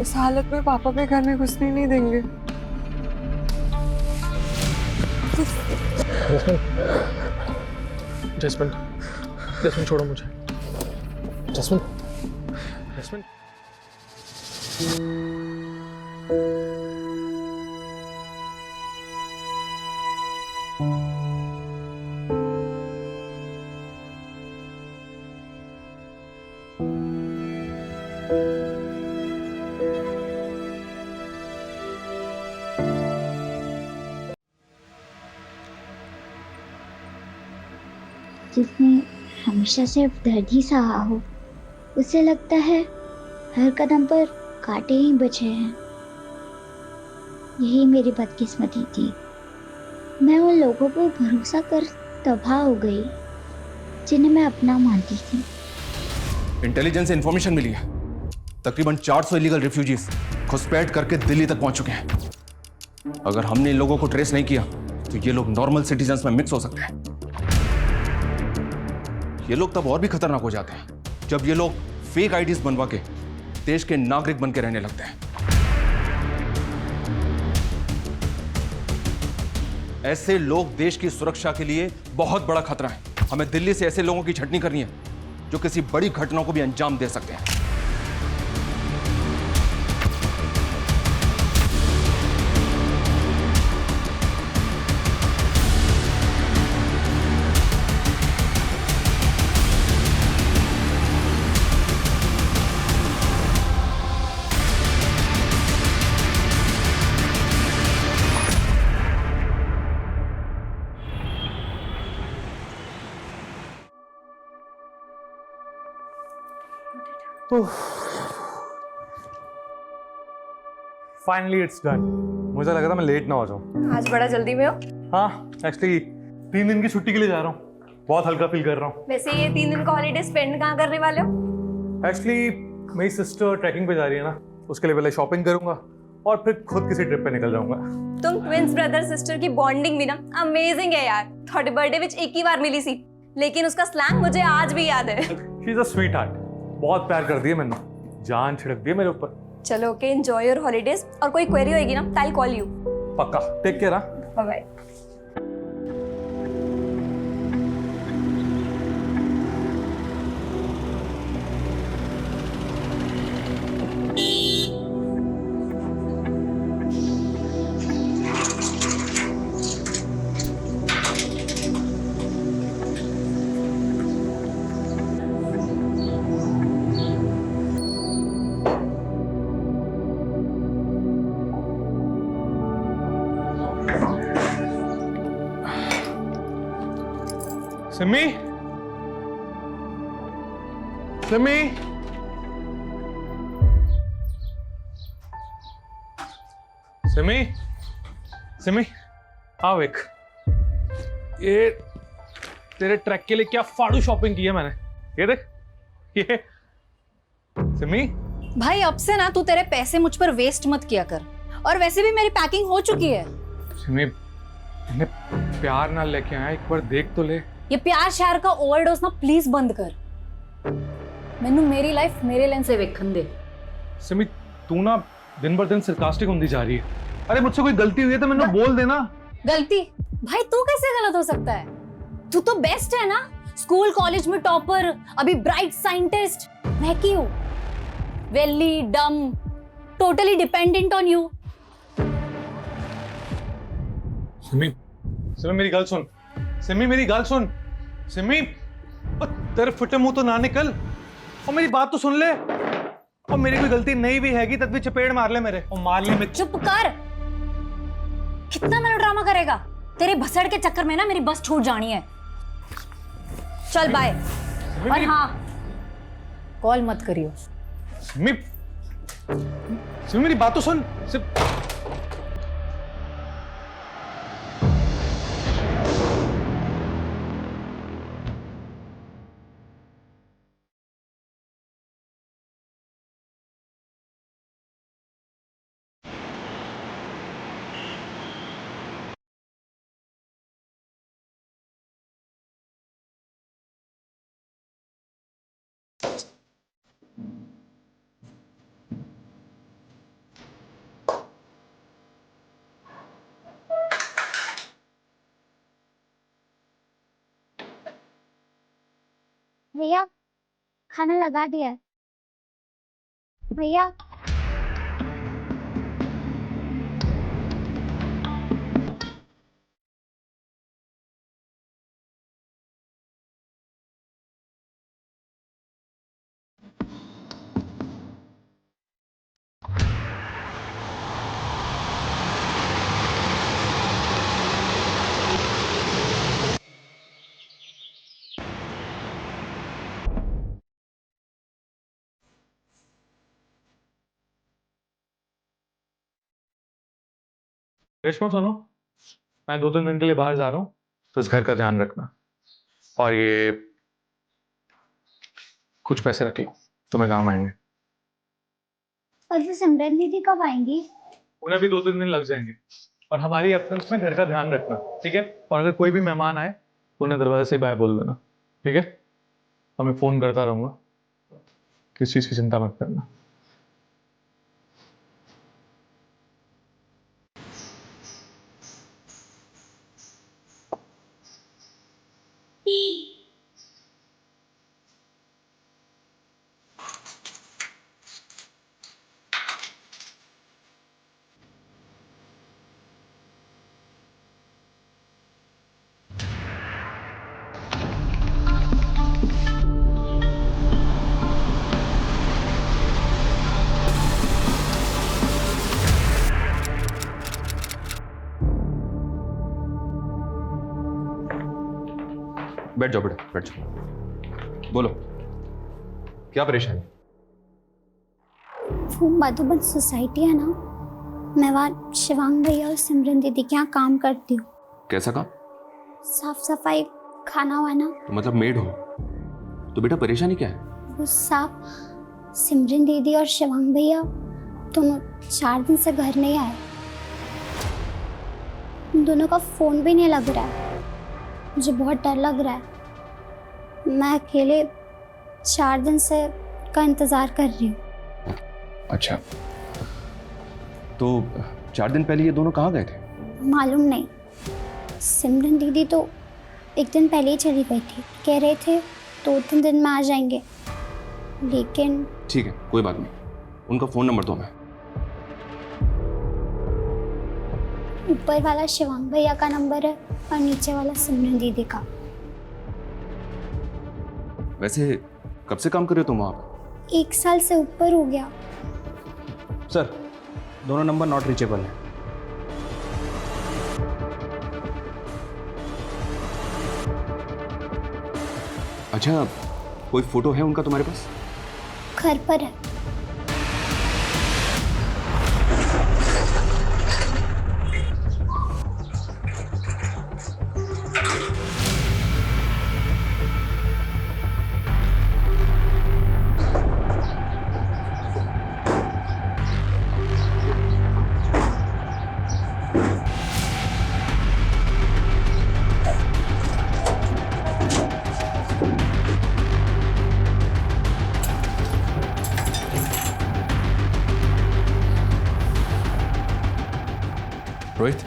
इस हालत में पापा भी घर में घुसने नहीं देंगे। जैस्मिन, जैस्मिन छोड़ो मुझे। Jasmine, Jasmine. जिसने हमेशा सिर्फ दर्द ही सहा हो, उसे लगता है हर कदम पर कांटे ही बचे हैं। यही मेरी बदकिस्मती थी। मैं उन लोगों पर भरोसा कर तबाह हो गई जिन्हें मैं अपना मानती थी। इंटेलिजेंस से इंफॉर्मेशन मिली है, तकरीबन 400 इलीगल रिफ्यूजीज घुसपैठ करके दिल्ली तक पहुंच चुके हैं। अगर हमने इन लोगों को ट्रेस नहीं किया तो ये लोग नॉर्मल सिटीजन्स में मिक्स हो सकते हैं। ये लोग तब और भी खतरनाक हो जाते हैं जब ये लोग फेक आईडीज बनवा के देश के नागरिक बन के रहने लगते हैं। ऐसे लोग देश की सुरक्षा के लिए बहुत बड़ा खतरा है। हमें दिल्ली से ऐसे लोगों की छटनी करनी है जो किसी बड़ी घटना को भी अंजाम दे सकते हैं। Finally it's done. मुझे लगा था मैं लेट ना हो जाऊं। आज बड़ा जल्दी में हो। हाँ, एक्चुअली 3 दिन की छुट्टी के लिए जा रहा हूँ। बहुत हल्का फील कर रहा हूँ। वैसे ये 3 दिन का हॉलीडे स्पेंड कहाँ करने वाले हो? एक्चुअली मेरी सिस्टर ट्रैकिंग पे जा रही है ना, उसके लिए पहले शॉपिंग करूंगा और फिर खुद किसी ट्रिप पे निकल जाऊंगा। तुम ट्विंस ब्रदर सिस्टर की बॉन्डिंग भी ना अमेजिंग है यार। थोड़े बर्थडे विच एक ही बार मिली सी, लेकिन उसका स्लैंग मुझे आज भी याद है। She is a sweet heart. बहुत प्यार कर दिया मैंने, जान छिड़क दी मेरे ऊपर। चलो ओके, एंजॉय योर हॉलीडेज। और कोई क्वेरी होगी ना, आई कॉल यू। पक्का, take care. Bye bye. Simi, Simi, Simi, Simi, आओ एक। ये तेरे ट्रैक के लिए क्या फाड़ू शॉपिंग की है मैंने। ये देख, ये। सिमी, भाई अब से ना तू तेरे पैसे मुझ पर वेस्ट मत किया कर। और वैसे भी मेरी पैकिंग हो चुकी है। सिमी, मैंने प्यार ना लेके आया, एक बार देख तो ले। ये प्यार श्यार का ओवरडोज ना प्लीज बंद कर। मैनू मेरी लाइफ मेरे लेंस से वेखन दे। सिमी, तू ना दिन बर दिन सरकास्टिक होती जा रही है। अरे मुझसे कोई गलती हुई है तो मैंने बोल देना। गलती? भाई तू कैसे गलत हो सकता है? तू तो बेस्ट है ना, स्कूल कॉलेज में टॉपर, अभी ब्राइट साइंटिस्ट। मैं की हूँ वेली डम, totally dependent on you. Simi, Simi मेरी गल सुन। सिमी मेरी गल सुन। सिमी, तेरे फुटे मुंह तो ना निकल, और मेरी बात तो सुन ले। और मेरी कोई गलती नहीं भी हैगी तब भी चपेड़ मार ले मेरे, और मार ले मैं। चुप कर। कितना मेलोड्रामा करेगा? तेरे भसड़ के चक्कर में ना मेरी बस छूट जानी है। चल बाय। और हाँ, कॉल मत करियो। सिमी, सिमी मेरी बात तो सुन। भैया खाना लगा दिया है। भैया रेशमा सुनो, मैं 2-3 दिन के लिए बाहर जा रहा हूँ, तो इस घर का ध्यान रखना। और ये कुछ पैसे रख लो, तुम्हें काम आएंगे। और वो सिमरन दीदी कब आएंगी? उन्हें भी 2-3 दिन लग जाएंगे। और हमारी एब्सेंस में घर का ध्यान रखना, ठीक है? और अगर कोई भी मेहमान आए तो उन्हें दरवाजे से बाय बोल देना, ठीक है? और मैं फोन करता रहूंगा, किस चीज की चिंता मत करना। बैठ जाओ बेटा, बैठ जाओ। बोलो, क्या परेशानी? वो मधुबन सोसाइटी है ना, मैं वहाँ शिवांग भैया और सिमरन दीदी के यहाँ काम करती हूँ। कैसा काम? साफ सफाई, खाना वाना। तो मतलब मेड हो? तो बेटा परेशानी क्या है? वो साफ सिमरन दीदी और शिवांग भैया दोनों 4 दिन से घर नहीं आए। उन दोनों का फोन भी नहीं लग रहा है। मुझे बहुत डर लग रहा है। मैं अकेले 4 दिन से का इंतजार कर रही हूँ। अच्छा, तो 4 दिन पहले ये दोनों कहाँ गए थे? मालूम नहीं। सिमरन दीदी तो एक दिन पहले ही चली गई थी, कह रहे थे 2-3 दिन में आ जाएंगे, लेकिन ठीक है, कोई बात नहीं। उनका फोन नंबर दो हमें। ऊपर वाला शिवांग भैया का नंबर है और नीचे वाला सिमरन दीदी का। वैसे कब से काम कर रहे हो तुम वहाँ पर? 1 साल से ऊपर हो गया। सर, दोनों नंबर नॉट रीचेबल है। अच्छा, कोई फोटो है उनका तुम्हारे पास? घर पर है। रोहित,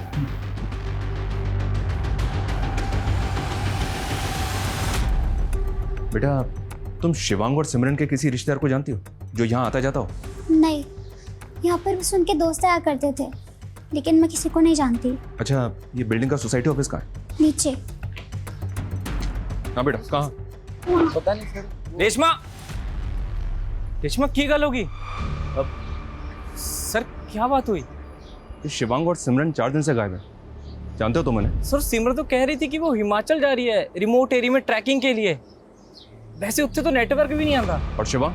बेटा तुम शिवांग और सिमरन के किसी रिश्तेदार को जानती हो जो यहाँ आता जाता हो? नहीं, यहाँ पर बस उनके दोस्त आया करते थे, लेकिन मैं किसी को नहीं जानती। अच्छा, ये बिल्डिंग का सोसाइटी ऑफिस कहाँ है? नीचे। हाँ बेटा, कहाँ? पता नहीं सर। रेशमा, रेशमा की गल होगी? सर क्या बात हुई? ये शिवांग और सिमरन 4 दिन से गायब है, जानते हो तुम उन्हें? सर सिमरन तो कह रही थी कि वो हिमाचल जा रही है रिमोट एरिया में ट्रैकिंग के लिए। वैसे उससे तो नेटवर्क भी नहीं आता। और शिवांग?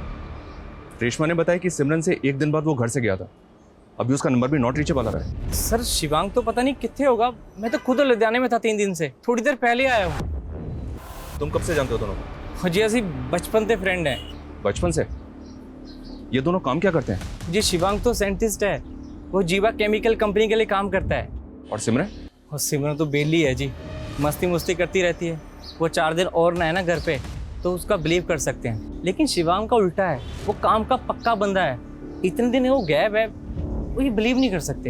रेशमा ने बताया कि सिमरन से 1 दिन बाद वो घर से गया था, अभी उसका नंबर भी नॉट रीचेबल आ रहा है। सर शिवांग तो पता नहीं कितने होगा, मैं तो खुद लुधियाने में था 3 दिन से, थोड़ी देर पहले आया हूँ। तुम कब से जानते हो दोनों को? जी असि बचपन से फ्रेंड है। बचपन से? ये दोनों काम क्या करते हैं? जी शिवांग तो साइंटिस्ट है, वो जीवा केमिकल कंपनी के लिए काम करता है। और सिमरन? और सिमरन तो बेली है जी, मस्ती मुस्ती करती रहती है। वो 4 दिन और ना है ना घर पे तो उसका बिलीव कर सकते हैं, लेकिन शिवांग का उल्टा है, वो काम का पक्का बंदा है। इतने दिन वो गैप है, वो ये बिलीव नहीं कर सकते।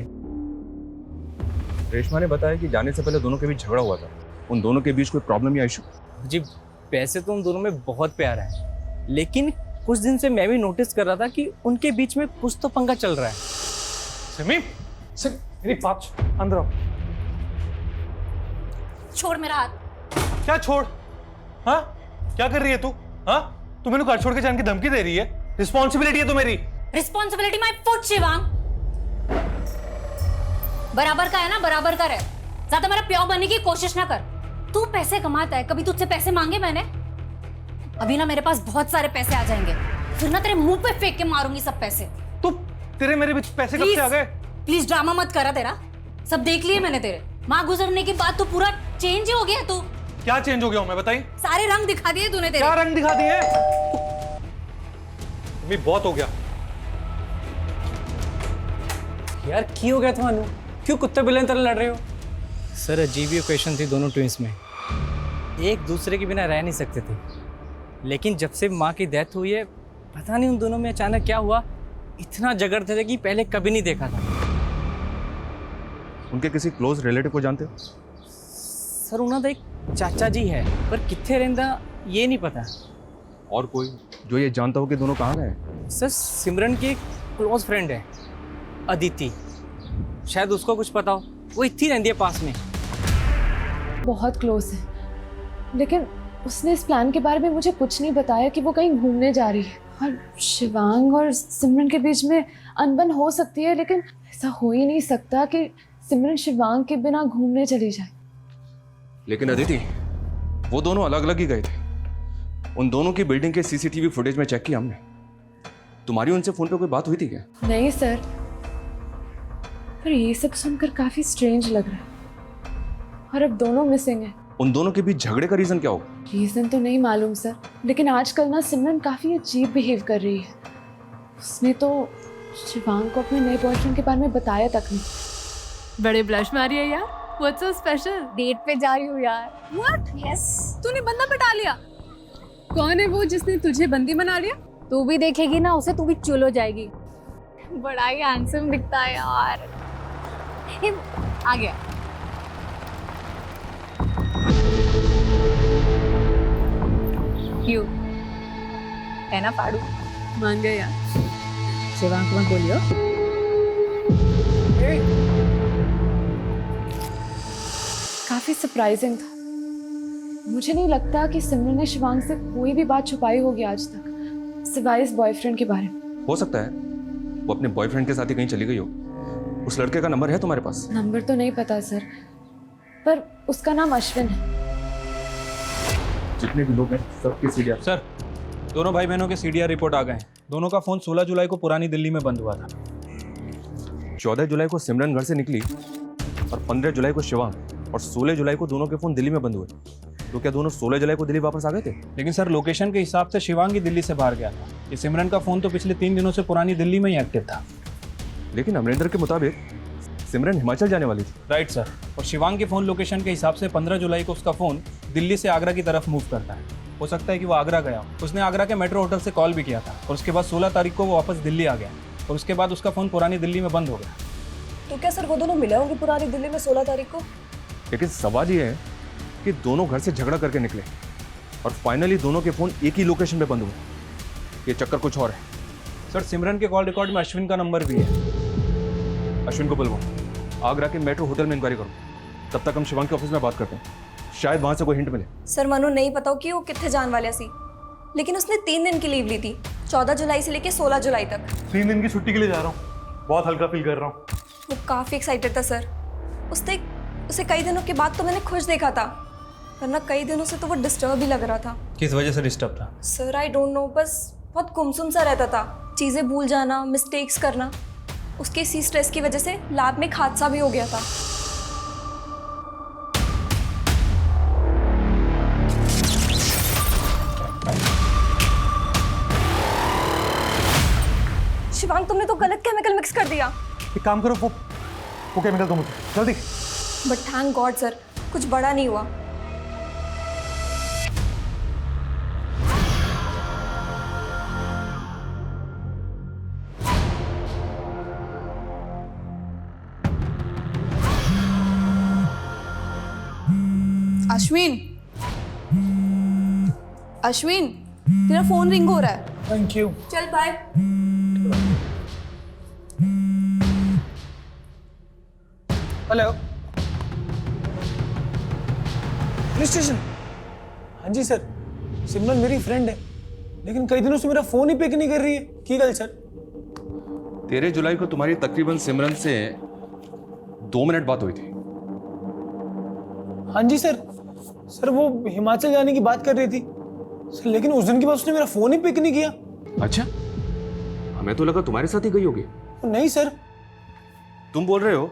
रेशमा ने बताया कि जाने से पहले दोनों के बीच झगड़ा हुआ था, उन दोनों के बीच कोई प्रॉब्लम या इशू? जी वैसे तो उन दोनों में बहुत प्यार है, लेकिन कुछ दिन से मैं भी नोटिस कर रहा था कि उनके बीच में कुछ तो पंगा चल रहा है। सिमी, मेरी बात अंदर आओ। छोड़ मेरा हाथ। क्या छोड़? हाँ, क्या कर रही है तू? हाँ, तू मेरे को घर छोड़ के जाने की धमकी दे रही है? रिस्पॉन्सिबिलिटी है तो मेरी। Responsibility my foot Shivang. बराबर का है ना, बराबर का रहे। ज्यादा मेरा प्यार बनने की कोशिश ना कर। तू पैसे कमाता है, कभी तुझसे पैसे मांगे मैंने? अभी ना मेरे पास बहुत सारे पैसे आ जाएंगे, फिर ना तेरे मुंह पे फेंक के मारूंगी सब पैसे। तू तेरे मेरे बीच पैसे कब से आ गए? प्लीज ड्रामा मत करा। तेरा सब देख लिए मैंने। तेरे माँ गुजरने के बाद तो पूरा चेंज हो गया। तू क्या चेंज हो गया हूं मैं, बताई? सारे रंग दिखा दिए तूने। तेरे क्या रंग दिखा दिए? भी बहुत हो गया यार, की हो गया तुम्हानू? क्यों कुत्ते बिल्ली तरह लड़ रहे हो? सर, अजीब ही ओकेशन थी दोनों ट्विंस में, एक दूसरे के बिना रह नहीं सकते थे। लेकिन जब से माँ की डेथ हुई है, पता नहीं उन दोनों में अचानक क्या हुआ, इतना झगड़ते थे कि पहले कभी नहीं देखा था। उनके किसी क्लोज रिलेटिव को जानते हो? सर, उन्होंने एक चाचा जी है, पर कितने रहंदा ये नहीं पता। और कोई जो ये जानता हो कि दोनों कहाँ गए? सर, सिमरन की एक क्लोज फ्रेंड है अदिति, शायद उसको कुछ पता हो। वो इतनी रहती है पास में। बहुत क्लोज है, लेकिन उसने इस प्लान के बारे में मुझे कुछ नहीं बताया कि वो कहीं घूमने जा रही है। और शिवांग और सिमरन के बीच में अनबन हो सकती है, लेकिन ऐसा हो ही नहीं सकता कि सिमरन शिवांग के बिना घूमने चली जाए। लेकिन अदिति, वो दोनों अलग अलग ही गए थे। उन दोनों की बिल्डिंग के सीसीटीवी फुटेज में चेक किया हमने। तुम्हारी उनसे फोन पे कोई बात हुई थी क्या? नहीं सर, पर ये सब सुनकर काफी स्ट्रेंज लग रहा है। और अब दोनों मिसिंग हैं। उन दोनों के बीच झगड़े का रीजन क्या होगा? रीजन तो नहीं मालूम सर, लेकिन आजकल ना सिमरन काफी अजीब बिहेव कर रही है। उसने तो शिवांग को अपने नए बॉयफ्रेंड के बारे में बताया तक नहीं। बड़े ब्लश मारी है यार। What's so special? डेट पे जा रही हूँ यार। What? यस। तूने बंदा पटा लिया? कौन है वो जिसने तुझे बंदी बना लिया? तू भी देखेगी ना उसे, तू भी चुल हो जाएगी। बड़ा ही हैंडसम दिखता है यार। आ गया। क्यों है ना पाड़ू? मान गए यार। शिवांग को मत बोलियो। काफी सरप्राइजिंग था। मुझे नहीं लगता कि सिमरन ने शिवांग से कोई भी बात छुपाई होगी आज तक, सिवाय इस बॉयफ्रेंड के बारे में। हो सकता है वो अपने बॉयफ्रेंड के साथ ही कहीं चली गई हो। उस लड़के का नंबर है तुम्हारे पास? नंबर तो नहीं पता सर, पर उसका नाम अश्विन है। जितने भी लोग हैं सबके सीडीआर। सर, दोनों भाई बहनों के सीडीआर रिपोर्ट आ गए हैं। दोनों का फोन 16 जुलाई को पुरानी दिल्ली में बंद हुआ था। 14 जुलाई को सिमरन घर से निकली और 15 जुलाई को शिवांग, और 16 जुलाई को दोनों के फोन दिल्ली में बंद हुए। तो क्या दोनों 16 जुलाई को दिल्ली वापस आ गए थे? लेकिन सर, लोकेशन के हिसाब से शिवांग ही दिल्ली से बाहर गया था। ये सिमरन का फोन तो पिछले 3 दिनों से पुरानी दिल्ली में ही एक्टिव था। लेकिन अमरिंदर के मुताबिक सिमरन हिमाचल जाने वाली थी। Right sir. और शिवांग के फोन लोकेशन के हिसाब से 15 जुलाई को उसका फोन दिल्ली से आगरा की तरफ मूव करता है। हो सकता है कि वो आगरा गया हो। उसने आगरा के मेट्रो होटल से कॉल भी किया था, और उसके बाद 16 तारीख को वो वापस दिल्ली आ गया, और उसके बाद उसका फोन पुरानी दिल्ली में बंद हो गया। तो क्या सर वो दोनों मिले होंगे पुरानी दिल्ली में 16 तारीख को? लेकिन सवाल ये है कि दोनों घर से झगड़ा करके निकले और फाइनली दोनों के फोन एक ही लोकेशन पे बंद हुए। ये चक्कर कुछ और है। सर, सिमरन के कॉल रिकॉर्ड में अश्विन का नंबर भी है। अश्विन को बुलवाओ, आगरा के मेट्रो होटल में इंक्वायरी करो। तब तक हम शिवांग के ऑफिस में बात करते हैं, शायद वहां से कोई हिंट मिले। सर, मनु नहीं पता कि वो कितने जान वाले सी, लेकिन उसने 3 दिन की लीव ली थी, 14 जुलाई से लेके 16 जुलाई तक। 3 दिन की छुट्टी के लिए जा रहा हूँ, बहुत हल्का फील कर रहा हूँ। वो काफ़ी एक्साइटेड था सर। उसे कई दिनों के बाद तो मैंने खुश देखा था, वरना कई दिनों से तो वो डिस्टर्ब ही लग रहा था। किस वजह से डिस्टर्ब था? सर, आई डोंट नो, बस बहुत गुमसुम सा रहता था, चीज़ें भूल जाना, मिस्टेक्स करना। उसके इसी स्ट्रेस की वजह से लैब में एक हादसा भी हो गया था। शिवांग, तुमने तो गलत केमिकल मिक्स कर दिया। एक काम करो, वो केमिकल तो मुझे जल्दी। बट थैंक गॉड सर, कुछ बड़ा नहीं हुआ। अश्विन, अश्विन, तेरा फोन रिंग हो रहा है। Thank you. चल बाय। Hello, police station. हाँ जी सर, सिमरन मेरी फ्रेंड है, लेकिन कई दिनों से मेरा फोन ही पिक नहीं कर रही है। की गल सर? 13 जुलाई को तुम्हारी तकरीबन सिमरन से 2 मिनट बात हुई थी। हाँ जी सर। सर वो हिमाचल जाने की बात कर रही थी सर, लेकिन उस दिन के बाद उसने मेरा फोन ही पिक नहीं किया। अच्छा, हमें तो लगा तुम्हारे साथ ही गई होगी। नहीं सर। तुम बोल रहे हो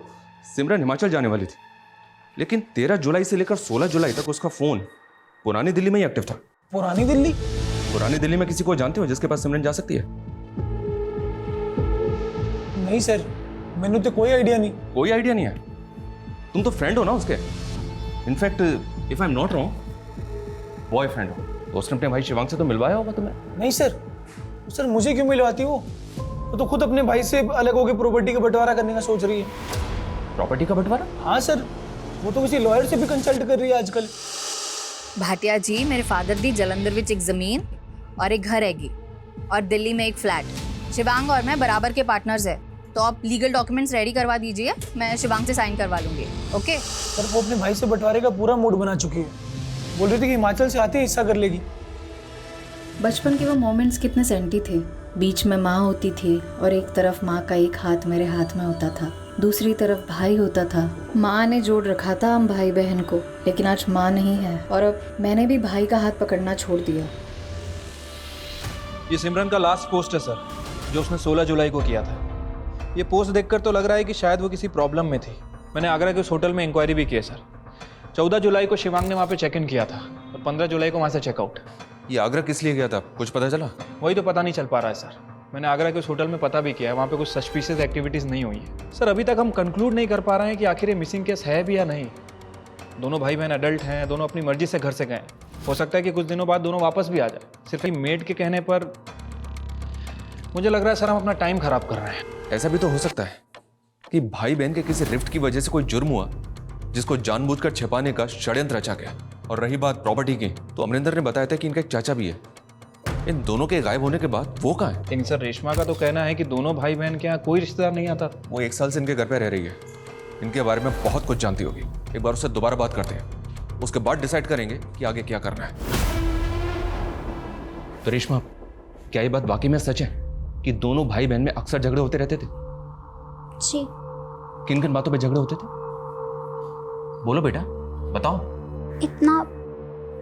सिमरन हिमाचल जाने वाली थी, लेकिन 13 जुलाई से लेकर 16 जुलाई तक उसका फोन पुरानी दिल्ली में ही एक्टिव था। पुरानी दिल्ली? पुरानी दिल्ली में किसी को जानते हो जिसके पास सिमरन जा सकती है? नहीं सर, मैंने तो कोई आइडिया नहीं। कोई आइडिया नहीं है? तुम तो फ्रेंड हो ना उसके। In fact if I am not wrong, boyfriend हो। तो उसने अपने भाई शिवांग से तो मिलवाया होगा तुम्हें। नहीं सर। सर मुझे क्यों मिलवाती वो तो खुद अपने भाई से अलग होकर प्रॉपर्टी का बंटवारा करने का सोच रही है। प्रॉपर्टी का बंटवारा? हाँ सर, वो तो किसी लॉयर से भी कंसल्ट कर रही है आजकल। भाटिया जी, मेरे फादर दी जलंधर विच एक जमीन और एक घर हैगी और दिल्ली में एक फ्लैट। शिवांग और मैं बराबर के पार्टनर्स है, तो आप लीगल डॉक्यूमेंट्स रेडी करवा दीजिए, मैं शिवांग से साइन करवा लूंगी। ओके सर वो अपने भाई से बंटवारे का पूरा मूड बना चुकी है। बोल रही थी कि हिमाचल से आते ही हिस्सा कर लेगी। बचपन के वो मोमेंट्स कितने सेंटी थे। बीच में माँ होती थी और एक तरफ माँ का एक हाथ मेरे हाथ में होता था, दूसरी तरफ भाई होता था। माँ ने जोड़ रखा था हम भाई बहन को, लेकिन आज माँ नहीं है और अब मैंने भी भाई का हाथ पकड़ना छोड़ दिया। ये सिमरन का लास्ट पोस्ट है सर, जो उसने 16 जुलाई को किया था। ये पोस्ट देखकर तो लग रहा है कि शायद वो किसी प्रॉब्लम में थी। मैंने आगरा के उस होटल में इंक्वायरी भी की है सर। 14 जुलाई को शिवांग ने वहाँ पे चेक इन किया था और 15 जुलाई को वहाँ से चेकआउट। ये आगरा किस लिए गया था, कुछ पता चला? वही तो पता नहीं चल पा रहा है सर। मैंने आगरा के उस होटल में पता भी किया है, वहाँ पे कुछ सस्पिशियस एक्टिविटीज़ नहीं हुई है सर। अभी तक हम कंक्लूड नहीं कर पा रहे हैं कि आखिर ये मिसिंग केस है भी या नहीं। दोनों भाई बहन अडल्ट हैं, दोनों अपनी मर्जी से घर से गए। हो सकता है कि कुछ दिनों बाद दोनों वापस भी आ जाए। सिर्फ मेड के कहने पर मुझे लग रहा है सर हम अपना टाइम खराब कर रहे हैं। ऐसा भी तो हो सकता है कि भाई बहन के किसी रिफ्ट की वजह से कोई जुर्म हुआ जिसको जानबूझकर छिपाने का षड्यंत्र रचा गया। और रही बात प्रॉपर्टी की, तो अमरिंदर ने बताया था कि इनका एक चाचा भी है। इन दोनों के गायब होने के बाद वो कहाँ है? लेकिन सर रेशमा का तो कहना है कि दोनों भाई बहन के यहाँ कोई रिश्तेदार नहीं आता। वो 1 साल से इनके घर पे रह रही है, इनके बारे में बहुत कुछ जानती होगी। एक बार उससे दोबारा बात करते हैं, उसके बाद डिसाइड करेंगे कि आगे क्या करना है। तो रेशमा, क्या ये बात वाकई में सच है कि दोनों भाई बहन में अक्सर झगड़े होते रहते थे? जी। किन किन बातों पे झगड़े होते थे? बोलो बेटा, बताओ। इतना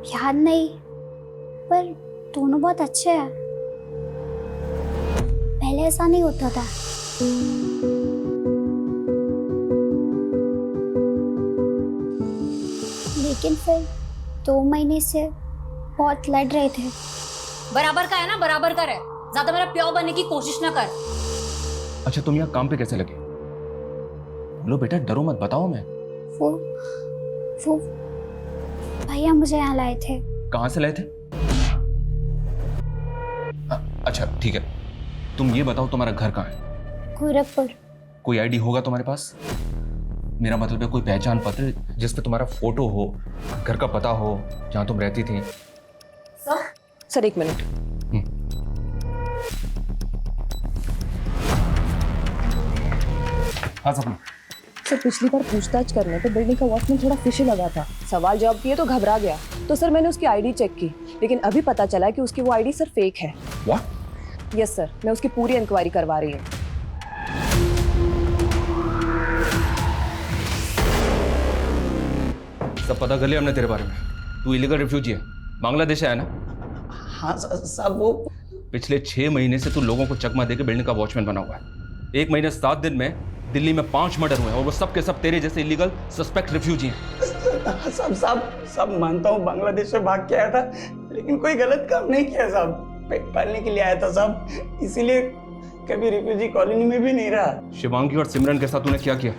याद नहीं, पर दोनों बहुत अच्छे हैं। पहले ऐसा नहीं होता था। लेकिन फिर 2 महीने से बहुत लड़ रहे थे। बराबर का है ना, बराबर का रहे, ज्यादा मेरा प्यार बनने की कोशिश ना कर। अच्छा, तुम यहाँ काम पे कैसे लगे? बोलो बेटा, डरो मत, बताओ। मैं वो भैया मुझे यहाँ लाए थे। कहाँ से लाए थे? अच्छा ठीक है, तुम ये बताओ तुम्हारा घर कहाँ है? गोरखपुर। कोई आईडी होगा तुम्हारे पास? मेरा मतलब है कोई पहचान पत्र जिस पे तुम्हारा फोटो हो, घर का पता हो, जहाँ तुम रहती थी। Sir 1 minute. हाँ सपना। सर पिछली बार पूछताछ करने पे बिल्डिंग का वॉचमैन थोड़ा फिशी लगा था। सवाल जवाब किए तो घबरा गया, तो सर मैंने उसकी आईडी चेक की, लेकिन अभी पता चला कि उसकी वो आईडी सर फेक है। व्हाट? यस सर, मैं उसकी पूरी इंक्वायरी करवा रही हूँ। सब पता कर लिया हमने तेरे बारे में। तू इलीगल रिफ्यूजी है, बांग्लादेश से आया ना? हाँ साहब, वो पिछले 6 महीने से तू लोगों को चकमा देके बिल्डिंग का वॉचमैन बना हुआ है। 1 महीने 7 दिन में दिल्ली में 5 मर्डर हुए हैं और वो सब के सब तेरे जैसे इलीगल सस्पेक्ट रिफ्यूजी हैं। सब मानता हूँ बांग्लादेश से भाग के आया था, लेकिन कोई गलत काम नहीं किया साहब। पेट पालने के लिए आया था साहब, इसीलिए कभी रिफ्यूजी कॉलोनी में भी नहीं रहा। शिवांगी और सिमरन के साथ तूने क्या किया?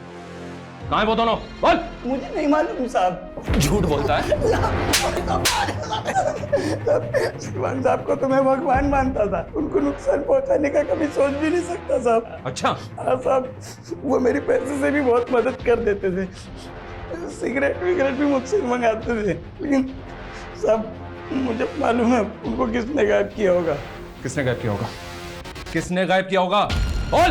कहाँ है वो दोनों? बोल। मुझे नहीं मालूम साहब। झूठ बोलता है। शिवांग साहब को तो मैं भगवान मानता था, उनको नुकसान पहुंचाने का कभी सोच भी नहीं सकता साहब। अच्छा? हाँ साहब, वो मेरी पैसे से भी बहुत मदद कर देते थे, सिगरेट विगरेट भी मुझसे मंगाते थे, लेकिन साहब मुझे मालूम है उनको किसने गायब किया होगा। किसने गायब किया होगा? किसने गायब किया होगा? बोल।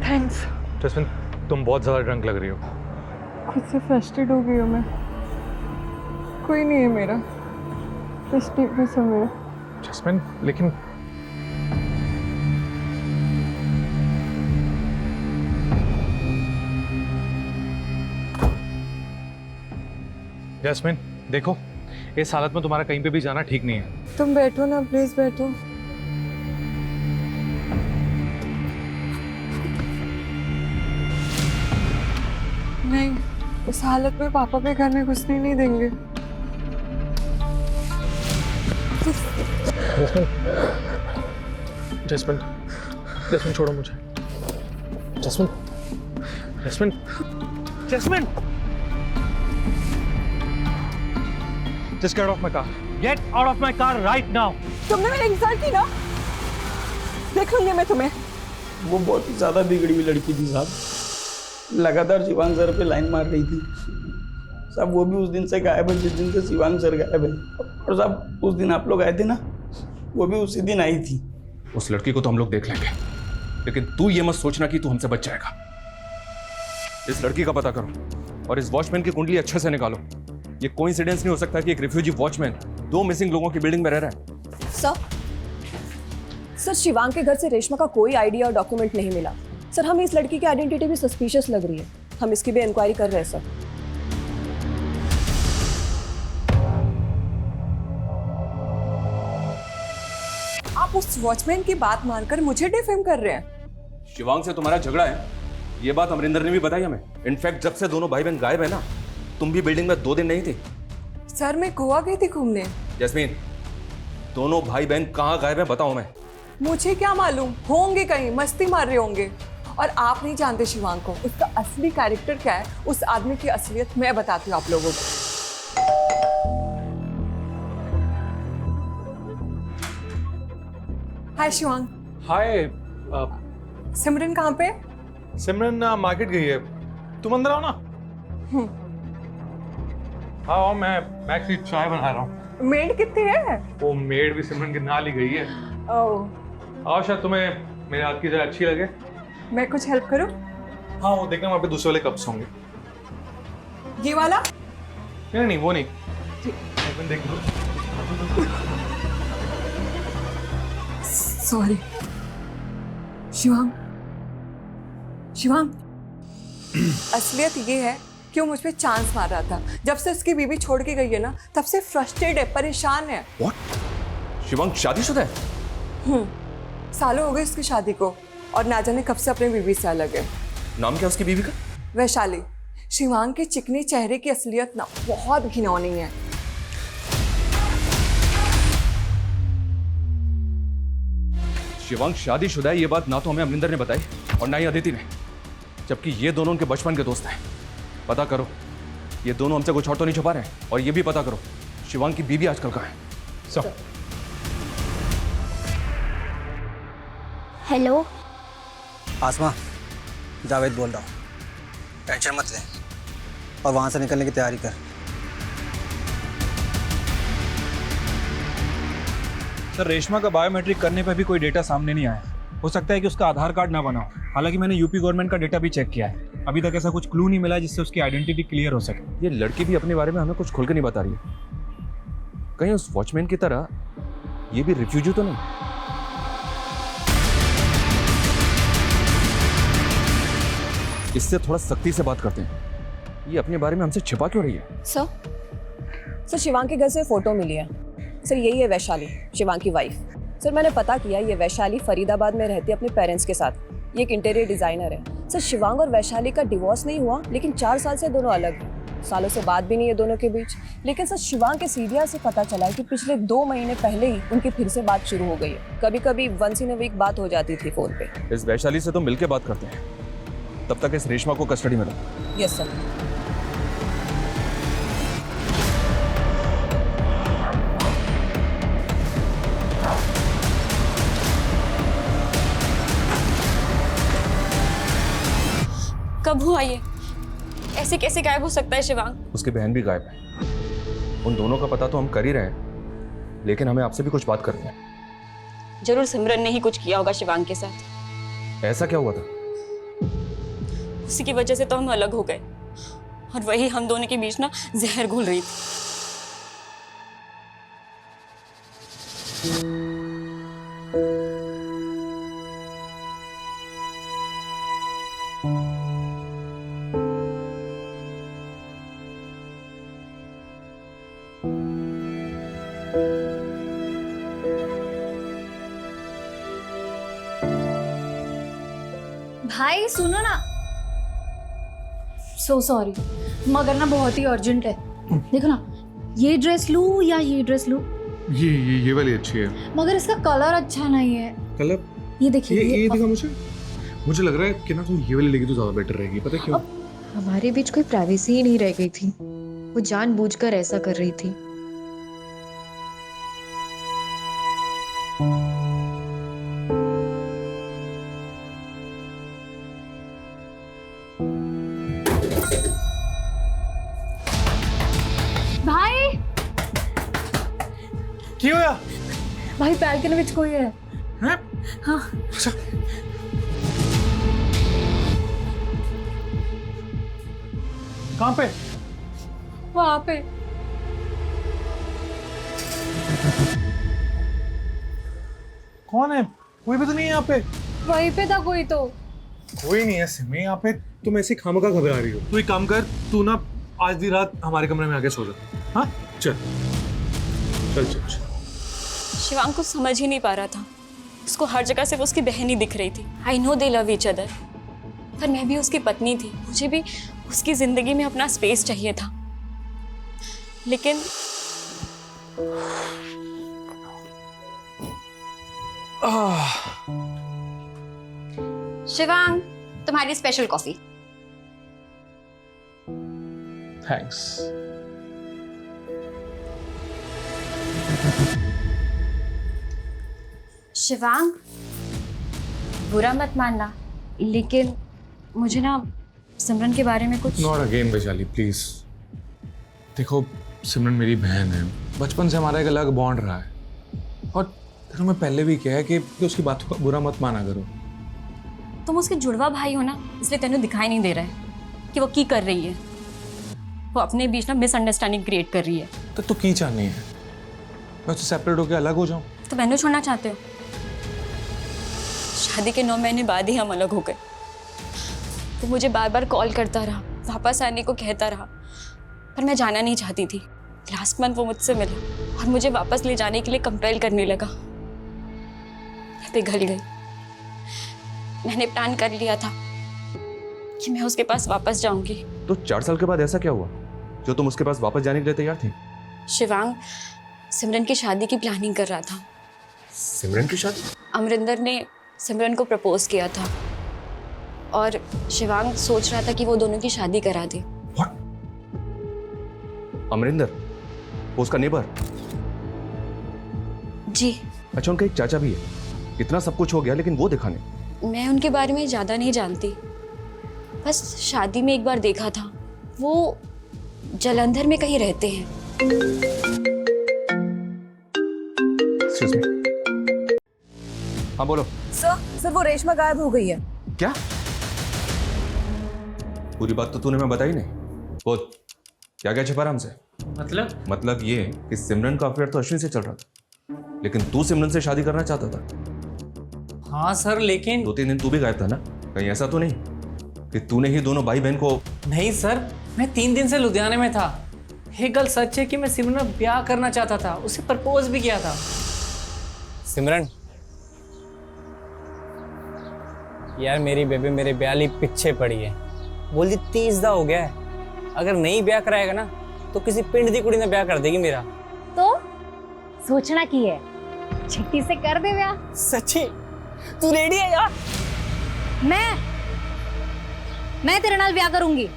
थैंक्स। जैस्मिन तुम बहुत ज्यादा ड्रंक लग रही हो। खुद से फ्रस्ट्रेट हो गई हूँ मैं। कोई नहीं है मेरा, बस टीपनेस है मेरा। जैस्मिन लेकिन जैस्मिन देखो, इस हालत में तुम्हारा कहीं पे भी जाना ठीक नहीं है। तुम बैठो ना, प्लीज बैठो। नहीं, इस हालत में पापा भी घर में घुसने नहीं देंगे। जैस्मिन जैस्मिन छोड़ो मुझे। Jasmine Jasmine Jasmine Just get off my car. Get out of my car right now. तुमने मेरी इंसल्ट की ना, देख लूंगी मैं तुम्हें। वो बहुत ही ज्यादा बिगड़ी हुई लड़की थी साहब, लगातार शिवांग सर पे लाइन मार रही थी साहब। वो भी उस दिन से गायब है जिस दिन से शिवांग सर गायब है। और साहब उस दिन आप लोग आए थे ना, वो भी उसी दिन आई थी। उस लड़की को तो हम लोग देख लेंगे, लेकिन तू ये मत सोचना कि तू हमसे बच जाएगा। इस लड़की का पता करो और इस वॉचमैन की कुंडली अच्छे से निकालो। ये कोइंसिडेंस नहीं हो सकता कि एक रिफ्यूजी वॉचमैन 2 मिसिंग लोगों की बिल्डिंग में रह रहा है। सर शिवांग के घर से रेशमा का कोई आईडी और डॉक्यूमेंट नहीं मिला। सर हमें इस लड़की की आइडेंटिटी भी सस्पिशियस लग रही है, हम इसकी भी इंक्वायरी कर रहे हैं सर। आप उस वॉचमैन की बात मानकर मुझे डिफेम कर रहे हैं। शिवांग से तुम्हारा झगड़ा है, ये बात अमरिंदर ने भी बताई हमें। इनफैक्ट जब से दोनों भाई बहन गायब है ना, तुम भी बिल्डिंग में 2 दिन नहीं थे। सर मैं गोवा गई थी घूमने। जैस्मीन, दोनों भाई बहन कहाँ गायब है बताओ। मैं मुझे क्या मालूम, होंगे कहीं मस्ती मार रहे होंगे। और आप नहीं जानते शिवांग को, उसका असली कैरेक्टर क्या है, उस आदमी की असलियत मैं बताती हूँ आप लोगों को। हाय शिवांग। हाय। सिमरन कहाँ पे? सिमरन मार्केट गई है, तुम अंदर आओ ना। हाँ मैं एक्चुअली चाय बना रहा हूँ। मेड कितनी है? वो मेड भी सिमरन के नाल ही गई है। ओह। आओ, शायद तुम्हें मेरे हाथ की चाय अच्छी लगे। मैं कुछ हेल्प करूँ? हाँ वो देखना, वहाँ पे दूसरे वाले कप्स होंगे। ये वाला? नहीं नहीं वो नहीं, देख लो। सॉरी शिवांग। शिवांग असलियत ये है कि वो मुझ पे चांस मार रहा था। जब से उसकी बीवी छोड़ के गई है ना, तब से फ्रस्ट्रेट है, परेशान है। What? शिवांग शादीशुदा है? सालों हो गए उसकी शादी को और ना जाने कब से अपने बीवी से अलग है। नाम क्या उसकी बीवी का? वैशाली। शिवांग के चिकने चेहरे की असलियत ना बहुत घिनौनी है। शिवांग शादीशुदा है, ये बात ना तो हमें अमरिंदर ने बताई और ना ही अदिति ने, जबकि ये दोनों उनके बचपन के दोस्त हैं। पता करो, ये दोनों हमसे कुछ और तो नहीं छुपा रहे हैं। और ये भी पता करो शिवांग की बीवी आजकल कहाँ है। हेलो आसमा, जावेद बोल रहा हूँ। टेंशन मत ले और वहाँ से निकलने की तैयारी कर। सर रेशमा का बायोमेट्रिक करने पर भी कोई डेटा सामने नहीं आया। हो सकता है कि उसका आधार कार्ड ना बना हो। हालांकि मैंने यूपी गवर्नमेंट का डेटा भी चेक किया है, अभी तक ऐसा कुछ क्लू नहीं मिला जिससे उसकी आइडेंटिटी क्लियर हो सके। ये लड़की भी अपने बारे में हमें कुछ खुल के नहीं बता रही है। कहीं उस वॉचमैन की तरह ये भी रिफ्यूजी तो नहीं? इससे थोड़ा सख्ती से बात करते हैं। ये अपने बारे में हमसे छिपा क्यों रही है? सर शिवांग के घर से फोटो मिली है सर। यही है वैशाली, शिवांग की वाइफ। सर मैंने पता किया, ये वैशाली फरीदाबाद में रहती है अपने पेरेंट्स के साथ। ये एक इंटीरियर डिजाइनर है। सर शिवांग और वैशाली का डिवोर्स नहीं हुआ, लेकिन 4 साल से दोनों अलग हैं। सालों से बात भी नहीं है दोनों के बीच। लेकिन सर शिवांग के सीरिया से पता चला है कि पिछले 2 महीने पहले ही उनकी फिर से बात शुरू हो गई है। कभी कभी वंस इन अ वीक बात हो जाती थी फोन पे। इस वैशाली से तो मिलके बात करते हैं। तब तक इस रेशमा को कस्टडी में लो। Yes sir. कब हुआ ये? ऐसे कैसे गायब हो सकता है शिवांग? उसकी बहन भी गायब है। उन दोनों का पता तो हम कर ही रहे हैं, लेकिन हमें आपसे भी कुछ बात करनी है। जरूर सिमरन ने ही कुछ किया होगा शिवांग के साथ। ऐसा क्या हुआ था? उसी की वजह से तो हम अलग हो गए, और वही हम दोनों के बीच ना जहर घोल रही थी। भाई सुनो ना, सो सॉरी, मगर ना बहुत ही अर्जेंट है। देखो ना, ये ड्रेस लूं या ये ड्रेस लूं? ये वाली अच्छी है, मगर इसका कलर अच्छा नहीं है। कलर ये देखिए, ये दिखा मुझे लग रहा है कि ना तुम ये वाली लेगी तो ज्यादा बेटर रहेगी। पता है क्यों? हमारे बीच कोई प्राइवेसी ही नहीं रह गई थी। वो जानबूझकर ऐसा कर रही थी। भाई क्यों होया? भाई बैल्कनी विच कोई है। हैं? हाँ। अच्छा, कहाँ पे? वहाँ पे। कौन है? कोई भी तो नहीं है यहाँ पे। वहीं पे था कोई तो। कोई नहीं है सिमी यहाँ पे। तुम ऐसी खामखा घबरा रही हो। तू एक काम कर, तू ना आज दी रात हमारे कमरे में आके सो जा। हाँ चल चल चल चल। शिवांग कुछ समझ ही नहीं पा रहा था। उसको हर जगह से वो उसकी बहन ही दिख रही थी। I know they love each other, पर मैं भी उसकी पत्नी थी। मुझे भी उसकी जिंदगी में अपना स्पेस चाहिए था। लेकिन शिवांग, तुम्हारी स्पेशल कॉफी। थैंक्स। शिवांग, बुरा मत मानना, लेकिन मुझे ना सिमरन के बारे में कुछ। Not again Vaishali please. देखो सिमरन मेरी बहन है, बचपन से हमारा एक अलग बॉन्ड रहा है, और फिर मैं पहले भी कहा है कि उसकी बातों का बुरा मत माना करो। तुम उसके जुड़वा भाई हो ना, इसलिए तेनू दिखाई नहीं दे रहा है कि वो की कर रही है। वो अपने बीच ना मिसअंडरस्टैंडिंग क्रिएट कर रही है। तो तू की चाहनी है? मैं तो सेपरेट होकर अलग हो जाऊं? तो मैंने छोड़ना चाहते हो? शादी के 9 महीने बाद ही हम अलग हो गए। वो मुझे बार बार कॉल करता रहा, वापस आने को कहता रहा, पर मैं जाना नहीं चाहती थी। लास्ट मंथ वो मुझसे मिला और मुझे वापस ले जाने के लिए कंपेल करने लगा। मैं पिघल गई। मैंने प्लान कर लिया था कि मैं उसके पास वापस जाऊंगी। तो 4 साल के बाद ऐसा क्या हुआ जो तुम उसके पास वापस जाने के लिए तैयार थी? शिवांग सिमरन की शादी की प्लानिंग कर रहा था। सिमरन की शादी? अमरिंदर ने सिमरन को प्रपोज किया था और शिवांग सोच रहा था कि वो दोनों की शादी करा दे। अमरिंदर, वो उसका नेबर? जी। अच्छा, उनका एक चाचा भी है। इतना सब कुछ हो गया लेकिन वो दिखा नहीं। मैं उनके बारे में ज़्यादा नहीं जानती, बस शादी में एक बार देखा था। वो जलंधर में कहीं रहते हैं। Excuse me. हाँ बोलो। सर वो रेशमा गायब हो गई है। क्या? पूरी बात तो तूने मैं बताई नहीं। बोल, क्या क्या छिपा रहा हमसे? मतलब ये कि सिमरन का अफेयर तो अश्विन से चल रहा था, लेकिन तू सिमरन से शादी करना चाहता था। हाँ सर, लेकिन 2-3 दिन तू भी गायब था ना? कहीं ऐसा तो नहीं कि तूने ही दोनों भाई बहन को? नहीं सर, मैं 3 दिन से लुधियाने में था। एक गल सच है कि मैं सिमरन में ब्याह करना चाहता था, उसे प्रपोज भी किया था। सिमरन यार, मेरी बेबी मेरे ब्याह लिए पीछे पड़ी है। बोलती 30 दा हो गया है, अगर नहीं ब्याह कराएगा ना तो किसी पिंड दी कुड़ी ने ब्याह कर देगी मेरा। तो सोचना की है, छिट्टी से कर दे ब्याह। सच्ची तू रेडी है यार? मैं तेरे नाल ब्याह करूंगी।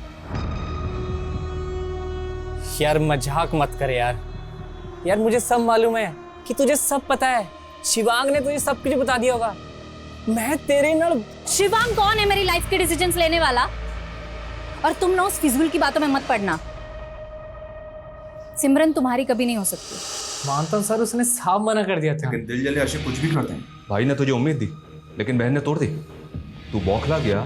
यार मजाक मत कर यार। यार मुझे सब मालूम है कि तुझे सब पता है। शिवांग ने तुझे सब कुछ बता दिया होगा। मैं तेरे नाल। शिवांग कौन है मेरी लाइफ के डिसीजंस लेने वाला? और तुम ना उस फिजूल की बातों में मत पड़ना। सिमरन तुम्हारी कभी नहीं हो सकती। मानता हूँ सर, उसने साफ मना कर दिया था। लेकिन दिल जले आशिक कुछ भी करते हैं। भाई ने तुझे उम्मीद दी लेकिन बहन ने तोड़ दी। तू बौखला गया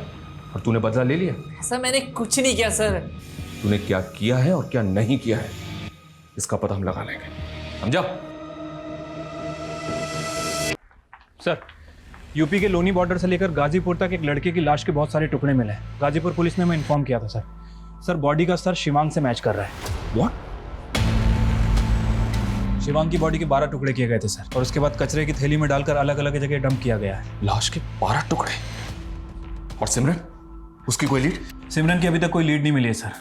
और तूने बदला ले लिया। ऐसा मैंने कुछ नहीं किया सर। तूने क्या किया है और क्या नहीं किया है इसका पता हम लगा लेंगे, समझा? सर, यूपी के लोनी बॉर्डर से लेकर गाजीपुर तक एक लड़के की लाश के बहुत सारे टुकड़े मिले हैं। गाजीपुर पुलिस ने हमें इन्फॉर्म किया था सर। सर, बॉडी का स्तर शिवांग से मैच कर रहा है। व्हाट? शिवांग की बॉडी के 12 टुकड़े किए गए थे सर, और उसके बाद कचरे की थैली में डालकर अलग अलग जगह डंप किया गया है। लाश के 12 टुकड़े? और सिमरन, उसकी कोई लीड? सिमरन की अभी तक कोई लीड नहीं मिली है सर।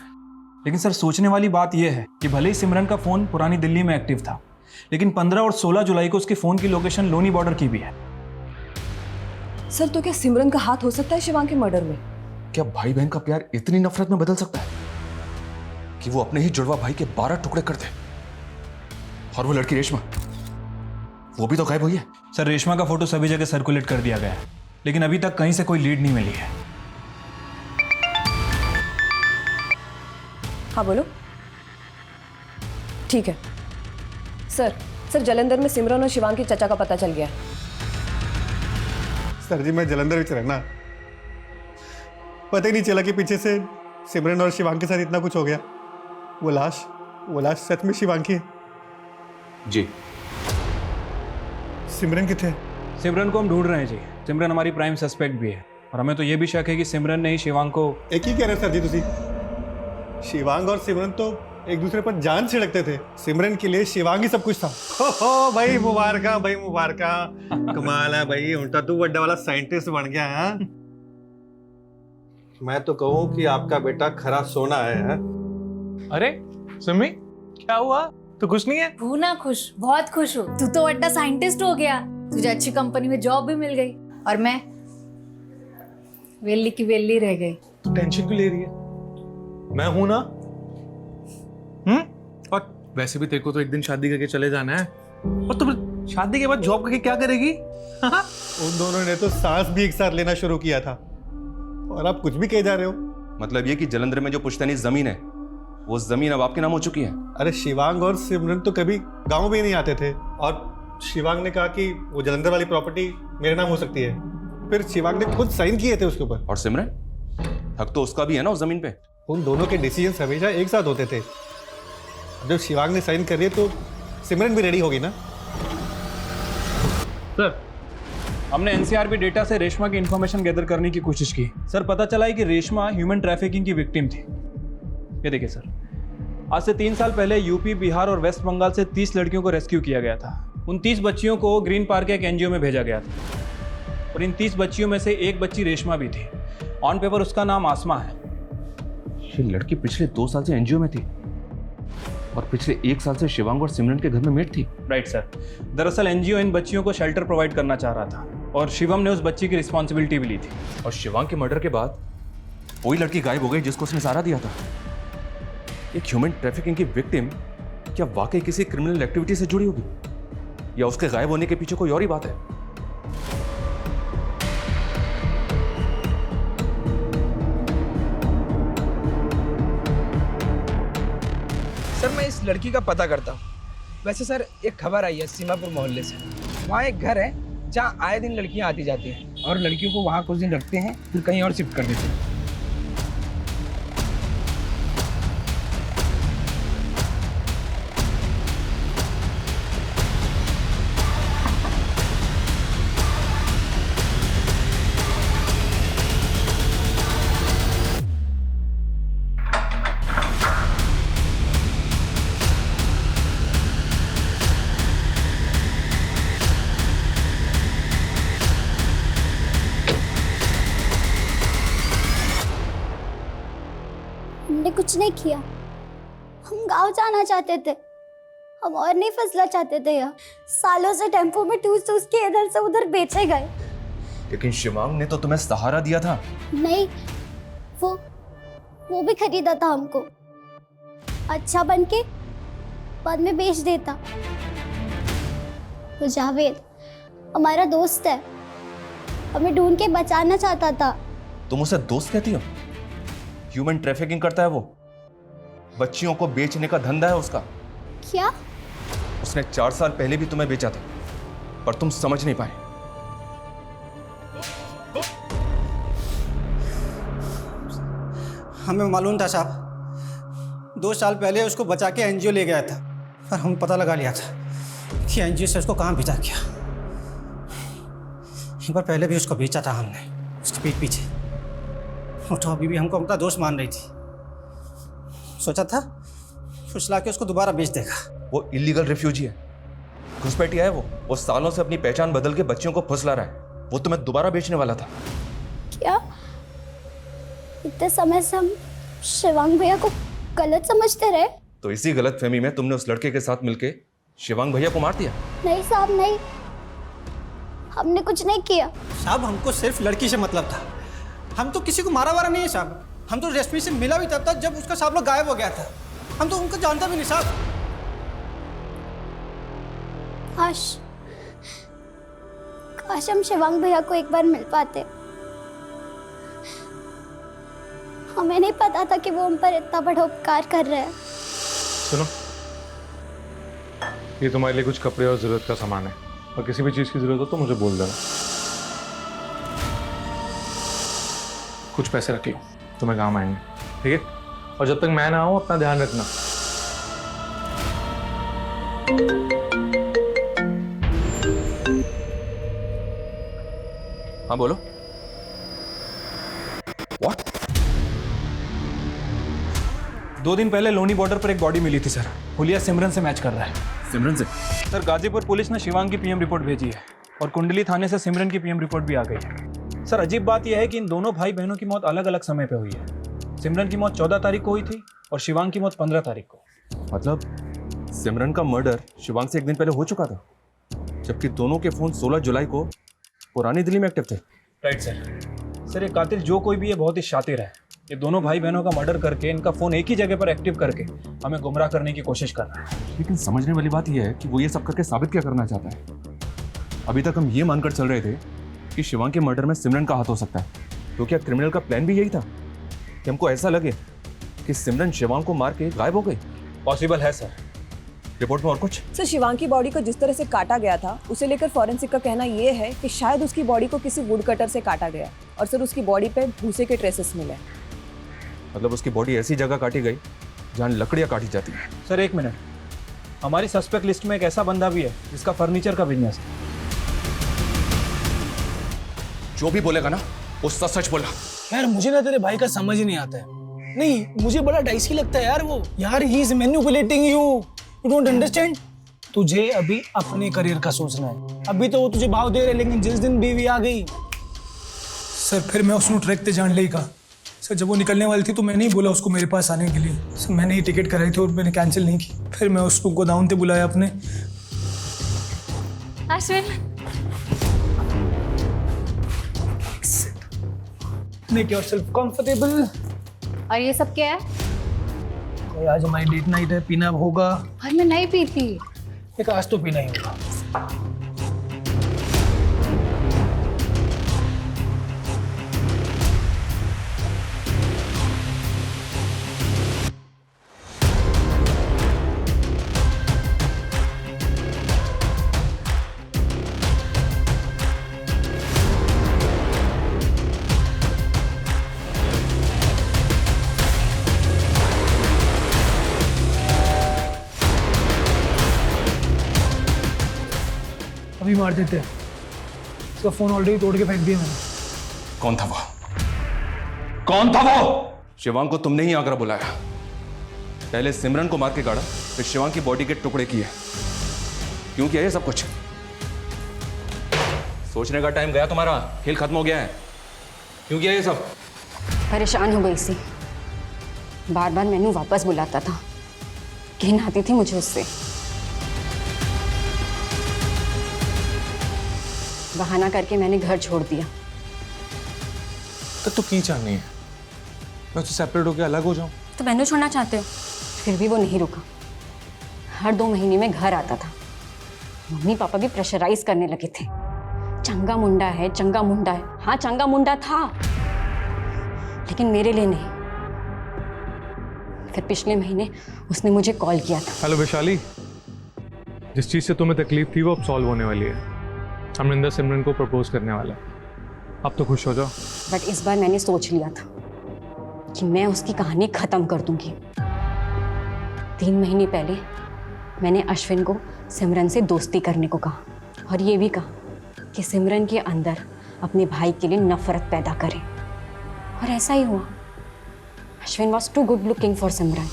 लेकिन सर, सोचने वाली बात यह है कि भले ही सिमरन का फोन पुरानी दिल्ली में एक्टिव था, लेकिन 15 और 16 जुलाई को उसके फोन की लोकेशन लोनी बॉर्डर की भी है। सर, तो क्या सिमरन का हाथ हो सकता है शिवांग के मर्डर में? क्या भाई बहन का प्यार इतनी नफरत में बदल सकता है कि वो अपने ही जुड़वा भाई के 12 टुकड़े कर दे? और वो लड़की रेशमा, वो भी तो गायब हुई है। सर, रेशमा का फोटो सभी जगह सर्कुलेट कर दिया गया है, लेकिन अभी तक कहीं से कोई लीड नहीं मिली है। हाँ बोलो। ठीक है सर, जलंधर में सिमरन और शिवांग के चचा का पता चल गया। सर जी, मैं जलंधर में रहना, पता ही नहीं चला कि पीछे से सिमरन और शिवांग के साथ इतना कुछ हो गया। वो लाश सच में शिवांग की है? जी। सिमरन किथे? सिमरन को हम ढूंढ रहे हैं जी। सिमरन हमारी प्राइम सस्पेक्ट भी है, और हमें तो ये भी शक है कि सिमरन ने ही शिवांग को। एक ही कह रहे सर जी तुसी। शिवांग और सिमरन तो एक दूसरे पर जान छिड़कते थे। सिमरन के लिए शिवांग ही सब कुछ था। हो भाई मुबारका, भाई मुबारका। कमाल है भाई, उल्टा तू बड़ा वाला साइंटिस्ट बन गया है। मैं तो कहूँ कि आपका बेटा खरा सोना है। अरे सिमी, क्या हुआ? तो खुश नहीं है? हूँ ना खुश, बहुत खुश हूँ। तू तो बड़ा साइंटिस्ट हो गया, तुझे अच्छी कंपनी में जॉब भी मिल गई, और मैं वेली की वेली रह गई। तो टेंशन क्यों ले रही है? मैं हूं ना। और वैसे भी तेरे को तो एक दिन शादी करके चले जाना है, और तुम शादी के बाद जॉब करके क्या करेगी? उन दोनों ने तो सांस भी एक साथ लेना शुरू किया था, और आप कुछ भी कहे जा रहे हो। मतलब ये कि जलंधर में जो पुश्तैनी जमीन है, वो जमीन अब आपके नाम हो चुकी है। अरे शिवांग और सिमरन तो कभी गांव भी नहीं आते थे, और शिवांग ने कहा कि वो जलंधर वाली प्रॉपर्टी मेरे नाम हो सकती है। फिर शिवांग ने खुद साइन किए थे उसके ऊपर। और सिमरन, हक तो उसका भी है ना उस जमीन पे। उन दोनों के डिसीजन हमेशा एक साथ होते थे। जब शिवांग ने साइन कर दिए तो सिमरन भी रेडी होगी ना। सर, हमने एनसीआरबी डेटा से रेशमा की इंफॉर्मेशन गैदर करने की कोशिश की। सर, पता चला है कि रेशमा ह्यूमन ट्रैफिकिंग की विक्टिम थी। ये देखिए सर, आज से 3 साल पहले यूपी, बिहार और वेस्ट बंगाल से 30 लड़कियों को रेस्क्यू किया गया था। उन 30 बच्चियों को ग्रीन पार्क के एक एनजीओ में भेजा गया था, और इन 30 बच्चियों में से एक बच्ची रेशमा भी थी। ऑन पेपर उसका नाम आसमा है। ये लड़की पिछले 2 साल से एनजीओ में थी, और पिछले 1 साल से शिवांग और सिमरन के घर में मेट थी। Right sir. दरअसल एनजीओ इन बच्चियों को शेल्टर प्रोवाइड करना चाह रहा था, और शिवम ने उस बच्ची की रिस्पॉन्सिबिलिटी भी ली थी। और शिवांग के मर्डर के बाद वही लड़की गायब हो गई जिसको उसने सहारा दिया था। एक ह्यूमन ट्रैफिकिंग की विक्टिम क्या वाकई किसी क्रिमिनल एक्टिविटी से जुड़ी होगी, या उसके गायब होने के पीछे कोई और ही बात है? सर, मैं इस लड़की का पता करता हूँ। वैसे सर, एक खबर आई है सीमापुर मोहल्ले से। वहाँ एक घर है जहाँ आए दिन लड़कियाँ आती जाती हैं, और लड़कियों को वहाँ कुछ दिन रखते हैं, फिर कहीं और शिफ्ट कर देते हैं। हमने कुछ नहीं किया। हम गांव जाना चाहते थे, हम और नहीं फंसना चाहते थे यहाँ। सालों से टेम्पो में टूस के इधर से उधर बेचे गए। लेकिन शिवांग ने तो तुम्हें सहारा दिया था। नहीं, वो भी खरीदा था हमको, अच्छा बन के बाद में बेच देता। वो जावेद हमारा दोस्त है, हमें ढूंढ के बचाना चाहता था। तुम उसे दोस्त कहती हो? ह्यूमन ट्रैफिकिंग करता है वो। बच्चियों को बेचने का धंधा है उसका। क्या? उसने 4 साल पहले भी तुम्हें बेचा था, पर तुम समझ नहीं पाए। हमें मालूम था साहब, 2 साल पहले उसको बचा के एनजीओ ले गया था, पर हम पता लगा लिया था कि एनजीओ से उसको कहाँ भेजा गया। एक बार पहले भी उसको बेचा था हमने, उसके पीठ पीछे। वो तो अभी भी हमको अपना दोस्त मान रही थी। सोचा था फुसला के उसको दोबारा बेच देगा। वो इलीगल रिफ्यूजी है, घुसपैठिया है वो सालों से अपनी पहचान बदल के बच्चियों को फुसला रहा है। वो तुम्हें दोबारा बेचने वाला था। क्या? इतने समय से हम शिवांग भैया को गलत समझते रहे। तो इसी गलतफहमी में तुमने उस लड़के के साथ मिलके शिवांग भैया को मार दिया। नहीं साहब, नहीं, हमने कुछ नहीं किया। साहब हमको सिर्फ लड़की से मतलब था, हम तो किसी को मारा वारा नहीं है साहब। हम तो रेशमी से मिला भी तब तक जब उसका साहब लोग गायब हो गया था। हम तो उनको जानता भी नहीं साहब। काश हम शिवांग भैया को एक बार मिल पाते। हमें नहीं पता था कि वो हम पर इतना बड़ा उपकार कर रहे हैं। सुनो, ये तुम्हारे लिए कुछ कपड़े और जरूरत का सामान है, और किसी भी चीज की जरूरत हो तो मुझे बोल देना। कुछ पैसे रख लो, तुम्हें काम आएंगे, ठीक है? और जब तक मैं ना आऊं अपना ध्यान रखना। हाँ बोलो। What? 2 दिन पहले लोनी बॉर्डर पर एक बॉडी मिली थी सर। हुलिया सिमरन से मैच कर रहा है। सिमरन से? सर गाजीपुर पुलिस ने शिवांग की पीएम रिपोर्ट भेजी है और कुंडली थाने से सिमरन की पीएम रिपोर्ट भी आ गई है। सर अजीब बात यह है कि इन दोनों भाई बहनों की मौत अलग अलग समय पे हुई है। सिमरन की मौत 14 तारीख को हुई थी और शिवांग की मौत 15 तारीख को। मतलब सिमरन का मर्डर शिवांग से 1 दिन पहले हो चुका था, जबकि दोनों के फोन 16 जुलाई को पुरानी दिल्ली में एक्टिव थे। Right sir. सर ये कातिल जो कोई भी है बहुत ही शातिर है। ये दोनों भाई बहनों का मर्डर करके इनका फोन एक ही जगह पर एक्टिव करके हमें गुमराह करने की कोशिश कर रहा है। लेकिन समझने वाली बात यह है कि वो ये सब करके साबित क्या करना चाहता है। अभी तक हम ये मानकर चल रहे थे कि शिवांग के मर्डर में सिमरन का हाथ हो सकता है, तो क्या क्रिमिनल का प्लान भी यही था कि हमको ऐसा लगे कि सिमरन शिवांग को मार के गायब हो गई? पॉसिबल है सर। रिपोर्ट में और कुछ? सर शिवांग की बॉडी को जिस तरह से काटा गया था उसे लेकर फॉरेंसिक का कहना यह है कि शायद उसकी बॉडी को किसी वुड कटर से काटा गया और सर उसकी बॉडी पे भूसे के ट्रेसेस मिले। मतलब उसकी बॉडी ऐसी जगह काटी गई जहां लकड़ियां काटी जाती हैं। सर 1 मिनट, हमारी सस्पेक्ट लिस्ट में एक ऐसा बंदा भी है जिसका फर्नीचर का बिजनेस है। जो भी बोलेगा ना वो सच सच बोला। यार मुझे ना तेरे भाई का समझ ही नहीं आता है। नहीं, मुझे बड़ा डाइसी लगता है यार वो। यार he is manipulating you, you don't understand. तुझे अभी अपने करियर का सोचना है। अभी तो वो तुझे भाव दे रहे, लेकिन जिस दिन बीवी आ गई। सर फिर मैं उसको ट्रैक पे जान लेगा। सर जब वो निकलने वाली थी तो मैंने ही बोला उसको मेरे पास आने के लिए। सर मैंने ही टिकट कराई थी और मैंने कैंसिल नहीं की। फिर मैं उसको गोदाउन पे बुलाया अपने। Make yourself comfortable. और ये सब क्या है? आज हमारी डेट नाइट है, पीना होगा। भाई मैं नहीं पीती। एक आज तो पीना ही होगा। अभी मार देते हैं। इसका फोन ऑलरेडी तोड़ के फेंक दिया मैंने। कौन था वो? कौन था वो? शिवांग को तुमने ही आगरा बुलाया, पहले सिमरन को मार के गाड़ा, फिर शिवांग की बॉडी के टुकड़े किए। क्यों किया ये सब कुछ? सोचने का टाइम गया तुम्हारा, खेल खत्म हो गया है। क्यों किया ये सब? परेशान हो गई सी, बार बार मैनू वापस बुलाता था, घिन आती थी मुझे उससे। बहाना करके मैंने घर छोड़ दिया। तो की चाहनी है? मैं तो सेपरेट होकर अलग हो जाऊं? तो मैनू छोड़ना चाहते हो? फिर भी वो नहीं रुका, हर 2 महीने में घर आता था। मम्मी पापा भी प्रेशराइज करने लगे थे, चंगा मुंडा है, चंगा मुंडा है। हाँ चंगा मुंडा था, लेकिन मेरे लिए नहीं, फिर पिछले महीने उसने मुझे कॉल किया था। हेलो वैशाली, जिस चीज़ से तुम्हें तकलीफ थी वो अब सॉल्व होने वाली है। अमरिंदर सिमरन को प्रपोज करने वाला है। अब तो खुश हो जाओ। बट इस बार मैंने सोच लिया था कि मैं उसकी कहानी खत्म कर दूंगी। 3 महीने पहले मैंने अश्विन को सिमरन से दोस्ती करने को कहा और ये भी कहा कि सिमरन के अंदर अपने भाई के लिए नफरत पैदा करे, और ऐसा ही हुआ। Ashwin was too good looking for Simran.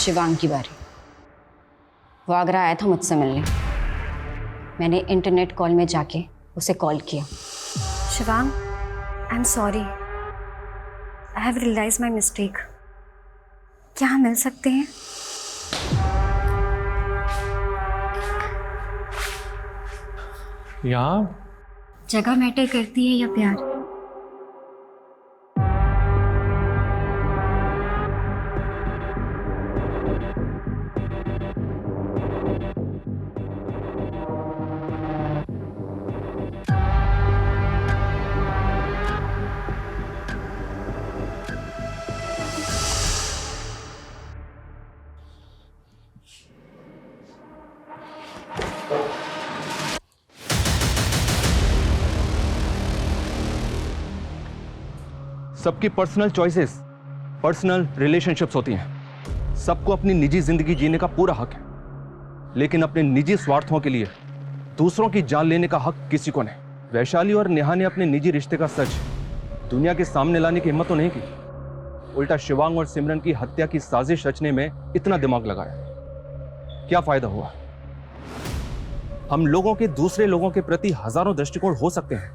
Shivang की बारी। वो आगरा आया था मुझसे मिलने। मैंने इंटरनेट कॉल में जाके उसे कॉल किया। Shivang, I am sorry, I have realise my mistake. क्या हम मिल सकते हैं? यहाँ जगह मैटर करती है या प्यार? सबकी पर्सनल चॉइसेस, पर्सनल रिलेशनशिप्स होती हैं। सबको अपनी निजी जिंदगी जीने का पूरा हक है, लेकिन अपने निजी स्वार्थों के लिए दूसरों की जान लेने का हक किसी को नहीं। वैशाली और नेहा ने अपने निजी रिश्ते का सच दुनिया के सामने लाने की हिम्मत तो नहीं की, उल्टा शिवांग और सिमरन की हत्या की साजिश रचने में इतना दिमाग लगाया। क्या फायदा हुआ? हम लोगों के दूसरे लोगों के प्रति हजारों दृष्टिकोण हो सकते हैं,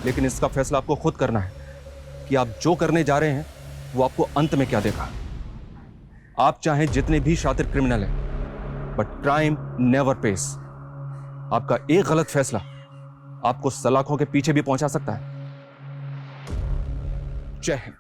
लेकिन इसका फैसला आपको खुद करना है कि आप जो करने जा रहे हैं वो आपको अंत में क्या देगा। आप चाहे जितने भी शातिर क्रिमिनल हैं, बट क्राइम नेवर पेस। आपका एक गलत फैसला आपको सलाखों के पीछे भी पहुंचा सकता है। जय हिंद।